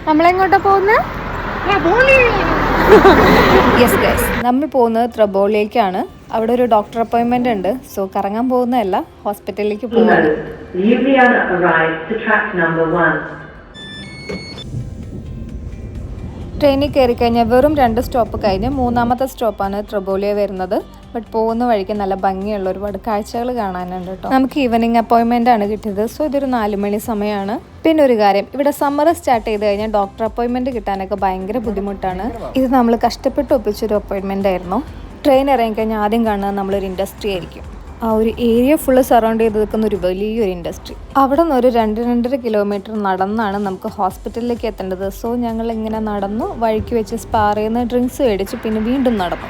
നമ്മളെങ്ങോട്ടാ പോകുന്നത്? Yes guys, നമ്മൾ പോകുന്നത് ത്രബോളിയിലേക്കാണ്. അവിടെ ഒരു ഡോക്ടർ അപ്പോയിൻമെന്റ് ഉണ്ട്. സോ കറങ്ങാൻ പോകുന്നതല്ല, ഹോസ്പിറ്റലിലേക്ക് പോകുന്നത്. ട്രെയിനിൽ കയറി കഴിഞ്ഞാൽ വെറും 2 സ്റ്റോപ്പ് കഴിഞ്ഞ് 3ാമത്തെ സ്റ്റോപ്പാണ് ത്രബോളിയ വരുന്നത്. ബട്ട് പോകുന്ന വഴിക്ക് നല്ല ഭംഗിയുള്ള ഒരുപാട് കാഴ്ചകൾ കാണാനുണ്ട് കേട്ടോ. നമുക്ക് ഈവനിങ് അപ്പോയിൻമെന്റ് ആണ് കിട്ടിയത്. സോ ഇതൊരു 4 മണി സമയമാണ്. പിന്നെ ഒരു കാര്യം, ഇവിടെ സമ്മർ സ്റ്റാർട്ട് ചെയ്ത് കഴിഞ്ഞാൽ ഡോക്ടർ അപ്പോയിൻമെന്റ് കിട്ടാനൊക്കെ ഭയങ്കര ബുദ്ധിമുട്ടാണ്. ഇത് നമ്മൾ കഷ്ടപ്പെട്ട് ഒപ്പിച്ചൊരു അപ്പോയിൻമെന്റ് ആയിരുന്നു. ട്രെയിൻ ഇറങ്ങിക്കഴിഞ്ഞാൽ ആദ്യം കാണുന്നത് നമ്മളൊരു ഇൻഡസ്ട്രി ആയിരിക്കും. ആ ഒരു ഏരിയ ഫുള്ള് സറൗണ്ട് ചെയ്ത് നിൽക്കുന്ന ഒരു വലിയൊരു ഇൻഡസ്ട്രി. അവിടെ നിന്ന് ഒരു 2-2.5 കിലോമീറ്റർ നടന്നാണ് നമുക്ക് ഹോസ്പിറ്റലിലേക്ക് എത്തേണ്ടത്. സോ ഞങ്ങൾ ഇങ്ങനെ നടന്നു, വഴിക്ക് വെച്ച് സ്പാറിൽ നിന്ന് ഡ്രിങ്ക്സ് മേടിച്ച് പിന്നെ വീണ്ടും നടന്നു.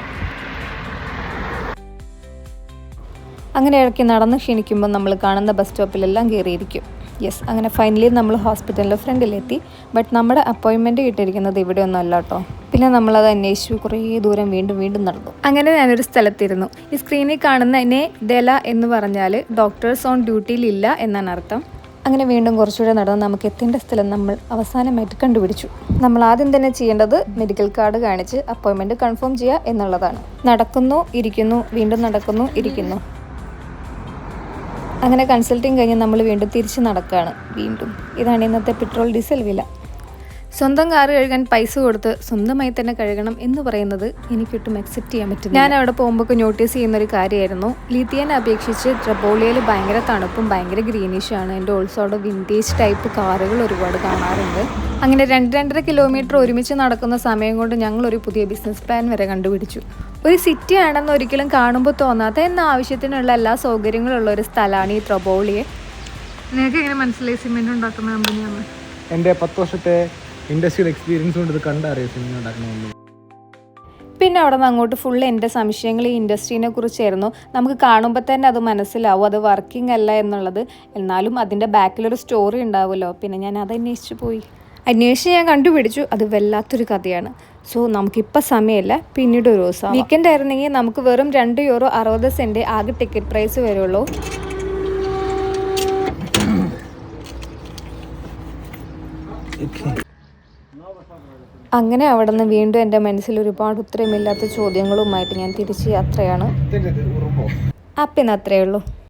അങ്ങനെ ഇടയ്ക്ക് നടന്ന് ക്ഷീണിക്കുമ്പോൾ നമ്മൾ കാണുന്ന ബസ് സ്റ്റോപ്പിലെല്ലാം കയറിയിരിക്കും. യെസ്, അങ്ങനെ ഫൈനലി നമ്മൾ ഹോസ്പിറ്റലിൻ്റെ ഫ്രണ്ടിലെത്തി. ബട്ട് നമ്മുടെ അപ്പോയിൻമെൻറ്റ് കിട്ടിയിരിക്കുന്നത് ഇവിടെ ഒന്നും അല്ല കേട്ടോ. പിന്നെ നമ്മളത് അന്വേഷിച്ചു കുറേ ദൂരം വീണ്ടും നടന്നു. അങ്ങനെ ഞാനൊരു സ്ഥലത്തിരുന്നു. ഈ സ്ക്രീനിൽ കാണുന്ന എന്നെ ഡെല എന്ന് പറഞ്ഞാൽ ഡോക്ടേഴ്സ് ഓൺ ഡ്യൂട്ടിയിലില്ല എന്നാണ് അർത്ഥം. അങ്ങനെ വീണ്ടും കുറച്ചുകൂടെ നടന്ന് നമുക്ക് എത്തേണ്ട സ്ഥലം നമ്മൾ അവസാനമായിട്ട് കണ്ടുപിടിച്ചു. നമ്മൾ ആദ്യം തന്നെ ചെയ്യേണ്ടത് മെഡിക്കൽ കാർഡ് കാണിച്ച് അപ്പോയിൻമെൻറ്റ് കൺഫേം ചെയ്യുക എന്നുള്ളതാണ്. നടക്കുന്നു, ഇരിക്കുന്നു, വീണ്ടും നടക്കുന്നു, ഇരിക്കുന്നു. അങ്ങനെ കൺസൾട്ടിങ് കഴിഞ്ഞ് നമ്മൾ വീണ്ടും തിരിച്ച് നടക്കുകയാണ്. വീണ്ടും ഇതാണ് ഇന്നത്തെ പെട്രോൾ ഡീസൽ വില. സ്വന്തം കാറ് കഴുകാൻ പൈസ കൊടുത്ത് സ്വന്തമായി തന്നെ കഴുകണം എന്ന് പറയുന്നത് എനിക്കൊട്ടും അക്സെപ്റ്റ് ചെയ്യാൻ പറ്റില്ല. ഞാൻ അവിടെ പോകുമ്പോൾ നോട്ടീസ് ചെയ്യുന്നൊരു കാര്യമായിരുന്നു, ലിത്തിയനെ അപേക്ഷിച്ച് ത്രബോളിയയിൽ ഭയങ്കര തണുപ്പും ഭയങ്കര ഗ്രീനിഷാണ്. എൻ്റെ ഓൾസോ അവിടെ വിൻറ്റേജ് ടൈപ്പ് കാറുകൾ ഒരുപാട് കാണാറുണ്ട്. അങ്ങനെ 2-2.5 കിലോമീറ്റർ ഒരുമിച്ച് നടക്കുന്ന സമയം കൊണ്ട് ഞങ്ങളൊരു പുതിയ ബിസിനസ് പ്ലാൻ വരെ കണ്ടുപിടിച്ചു. ഒരു സിറ്റി ആണെന്ന് ഒരിക്കലും കാണുമ്പോൾ തോന്നാത്ത എന്ന ആവശ്യത്തിനുള്ള എല്ലാ സൗകര്യങ്ങളുള്ള ഒരു സ്ഥലമാണ് ഈ ത്രബോളിയെ. നിങ്ങൾക്ക് എങ്ങനെ മനസ്സിലായി സിമെന്റ് ഉണ്ടാക്കുന്ന കമ്പനിയാണ്? എൻ്റെ 10 വർഷത്തെ ഇൻഡസ്ട്രിയൽ എക്സ്പീരിയൻസ് കൊണ്ട് ഇത് കണ്ടറിയാം സിമെന്റ് ഉണ്ടാക്കണമെന്ന്. പിന്നെ അവിടെ നിന്ന് അങ്ങോട്ട് ഫുള്ള് എൻ്റെ സംശയങ്ങൾ ഈ ഇൻഡസ്ട്രീനെ കുറിച്ചായിരുന്നു. നമുക്ക് കാണുമ്പോൾ തന്നെ അത് മനസ്സിലാവും അത് വർക്കിംഗ് അല്ല എന്നുള്ളത്. എന്നാലും അതിൻ്റെ ബാക്കിലൊരു സ്റ്റോറി ഉണ്ടാവുമല്ലോ. പിന്നെ ഞാൻ അത് അന്വേഷിച്ച് ഞാൻ കണ്ടുപിടിച്ചു. അത് വല്ലാത്തൊരു കഥയാണ്. സോ നമുക്കിപ്പോൾ സമയമില്ല, പിന്നീട് ഒരു ദിവസം. വീക്കെൻഡ് ആയിരുന്നെങ്കിൽ നമുക്ക് വെറും €2.60 ആകെ ടിക്കറ്റ് പ്രൈസ് വരുള്ളൂ. അങ്ങനെ അവിടെ നിന്ന് വീണ്ടും എൻ്റെ മനസ്സിൽ ഒരുപാട് ഉത്തരമില്ലാത്ത ചോദ്യങ്ങളുമായിട്ട് ഞാൻ തിരിച്ച് യാത്രയാണ്. അപ്പം ഇന്ന് അത്രയേ ഉള്ളൂ.